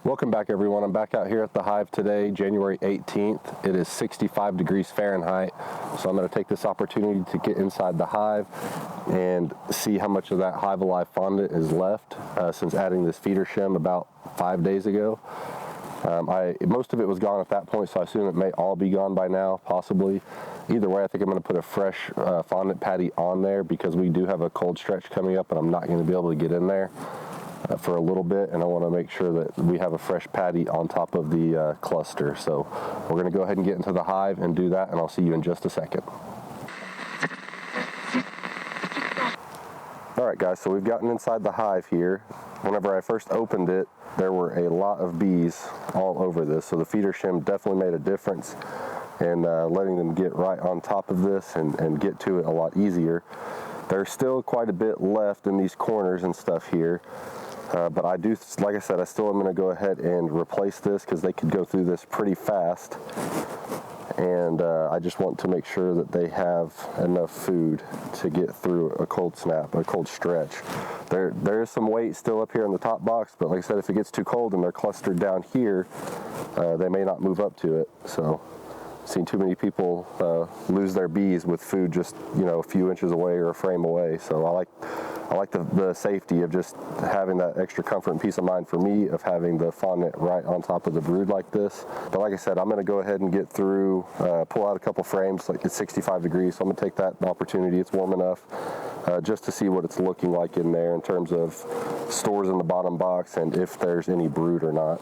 Welcome back, everyone. I'm back out here at the hive today, January 18th. It is 65 degrees Fahrenheit, so I'm going to take this opportunity to get inside the hive and see how much of that Hive Alive Fondant is left since adding this feeder shim about 5 days ago. Most of it was gone at that point, so I assume it may all be gone by now, possibly. Either way, I think I'm going to put a fresh fondant patty on there because we do have a cold stretch coming up and I'm not going to be able to get in there for a little bit, and I want to make sure that we have a fresh patty on top of the cluster. So we're going to go ahead and get into the hive and do that, and I'll see you in just a second. Alright guys, so we've gotten inside the hive here. Whenever I first opened it, there were a lot of bees all over this, so the feeder shim definitely made a difference in letting them get right on top of this and get to it a lot easier. There's still quite a bit left in these corners and stuff here, but I do, like I said, I still am going to go ahead and replace this because they could go through this pretty fast, and I just want to make sure that they have enough food to get through a cold snap, a cold stretch. There is some weight still up here in the top box, but like I said, if it gets too cold and they're clustered down here, they may not move up to it. So I've seen too many people lose their bees with food just, you know, a few inches away or a frame away. So I like the safety of just having that extra comfort and peace of mind for me of having the fondant right on top of the brood like this. But like I said, I'm going to go ahead and get through, pull out a couple frames. Like, it's 65 degrees, so I'm going to take that opportunity. It's warm enough just to see what it's looking like in there in terms of stores in the bottom box and if there's any brood or not.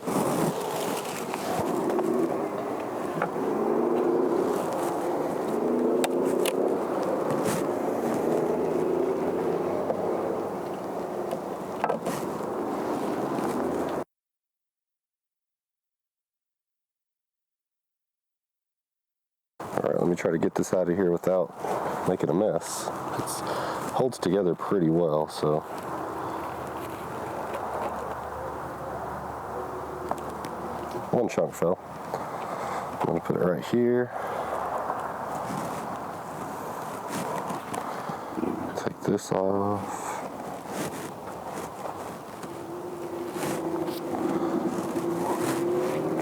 Alright, let me try to get this out of here without making a mess. It holds together pretty well, so. One chunk fell. I'm going to put it right here. Take this off.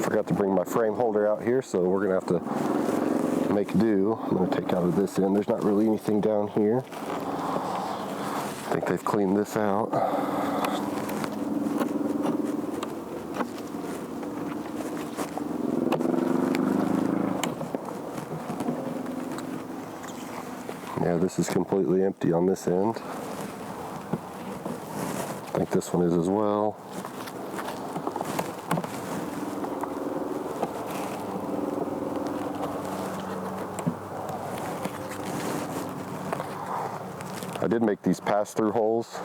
Forgot to bring my frame holder out here, so we're going to have to make do. I'm going to take out of this end. There's not really anything down here. I think they've cleaned this out. Yeah, this is completely empty on this end. I think this one is as well. I did make these pass-through holes.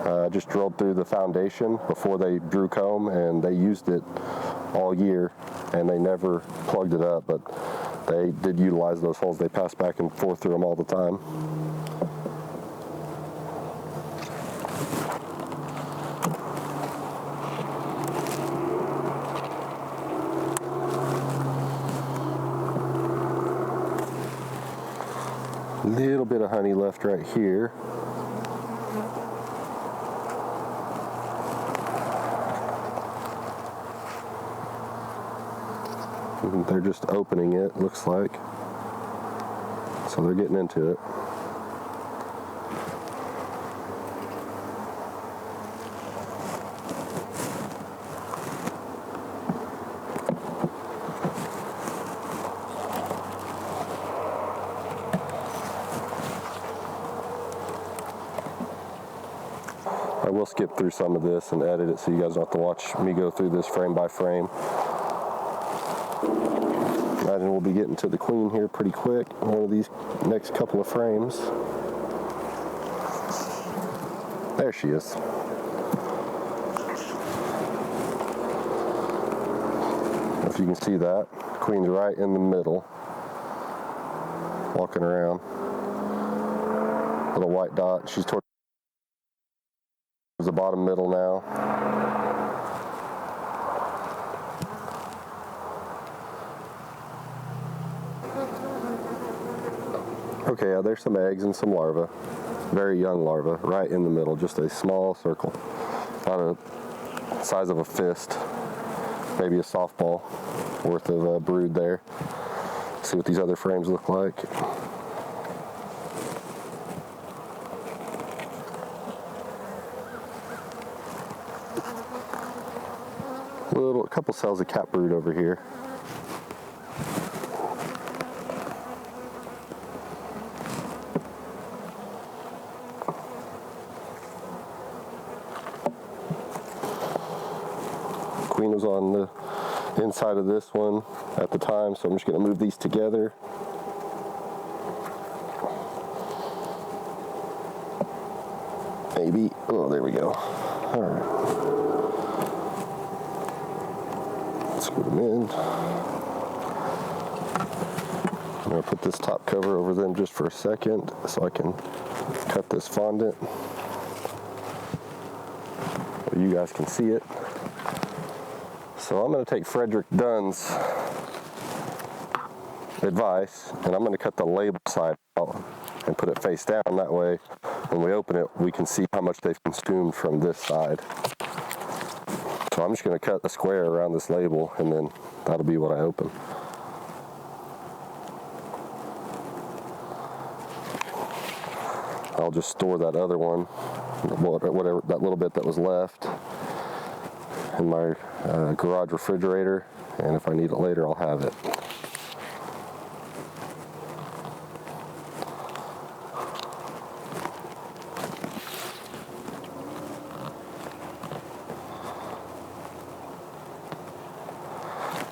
I just drilled through the foundation before they drew comb, and they used it all year and they never plugged it up, but they did utilize those holes. They passed back and forth through them all the time. Little bit of honey left right here. They're just opening it, looks like. So they're getting into it. I will skip through some of this and edit it so you guys don't have to watch me go through this frame by frame. Imagine we'll be getting to the queen here pretty quick in one of these next couple of frames. There she is. If you can see that, queen's right in the middle, walking around. Little white dot. She's towards the bottom middle now. Okay, there's some eggs and some larvae. Very young larvae, right in the middle, just a small circle. About a size of a fist, maybe a softball worth of brood there. See what these other frames look like. A couple cells of cat brood over here. Queen was on the inside of this one at the time, so I'm just going to move these together. Maybe. Oh, there we go. All right. Screw them in. I'm going to put this top cover over them just for a second so I can cut this fondant so you guys can see it. So I'm going to take Frederick Dunn's advice and I'm going to cut the label side out and put it face down. That way when we open it we can see how much they've consumed from this side. So I'm just going to cut a square around this label and then that'll be what I open. I'll just store that other one, whatever, that little bit that was left in my garage refrigerator, and if I need it later I'll have it.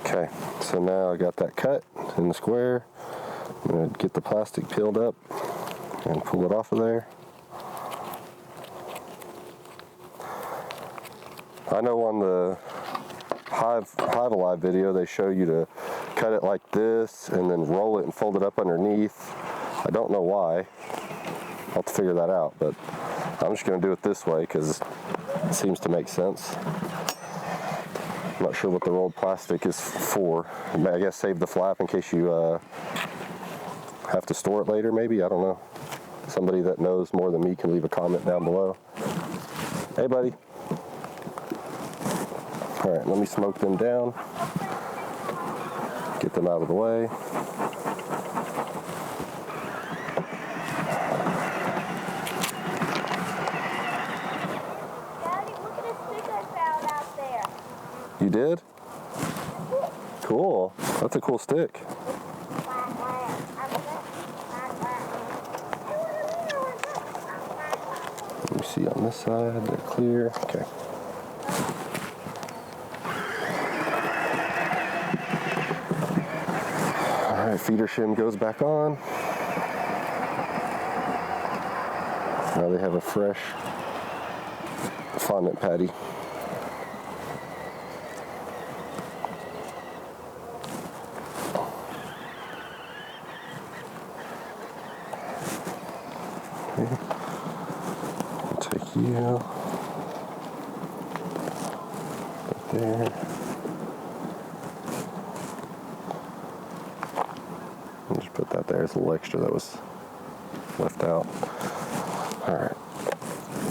Okay, so now I got that cut in the square. I'm going to get the plastic peeled up and pull it off of there. I know on the Hive Alive video they show you to cut it like this and then roll it and fold it up underneath. I don't know why. I'll have to figure that out, but I'm just going to do it this way because it seems to make sense. I'm not sure what the rolled plastic is for. I guess save the flap in case you have to store it later, maybe. I don't know. Somebody that knows more than me can leave a comment down below. Hey, buddy. All right, let me smoke them down. Get them out of the way. Daddy, look at the stick I found out there. You did? Cool. That's a cool stick. Let me see on this side, they're clear. Okay. All right, feeder shim goes back on. Now they have a fresh fondant patty. Okay. I'll take you right there. I'll just put that there. It's a little extra that was left out. All right,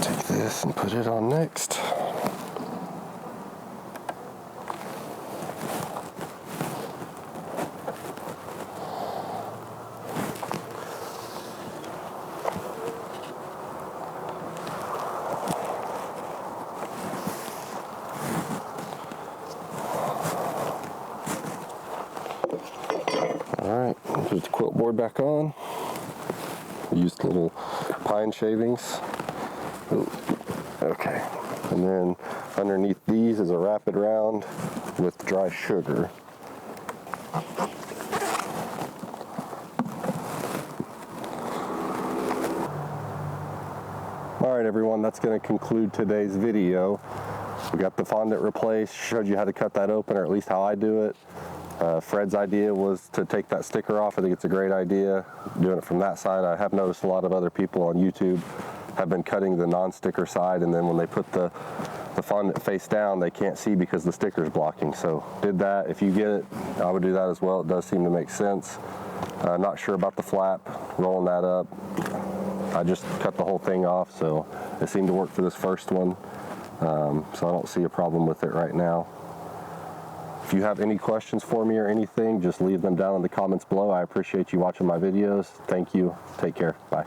take this and put it on next. Alright, put the quilt board back on. Used little pine shavings. Ooh, okay, and then underneath these is a rapid round with dry sugar. Alright everyone, that's going to conclude today's video. We got the fondant replaced, showed you how to cut that open, or at least how I do it. Fred's idea was to take that sticker off. I think it's a great idea, doing it from that side. I have noticed a lot of other people on YouTube have been cutting the non-sticker side, and then when they put the fondant face down, they can't see because the sticker's blocking. So did that. If you get it, I would do that as well. It does seem to make sense. Not sure about the flap, rolling that up. I just cut the whole thing off, so it seemed to work for this first one. So I don't see a problem with it right now. If you have any questions for me or anything, just leave them down in the comments below. I appreciate you watching my videos. Thank you. Take care. Bye.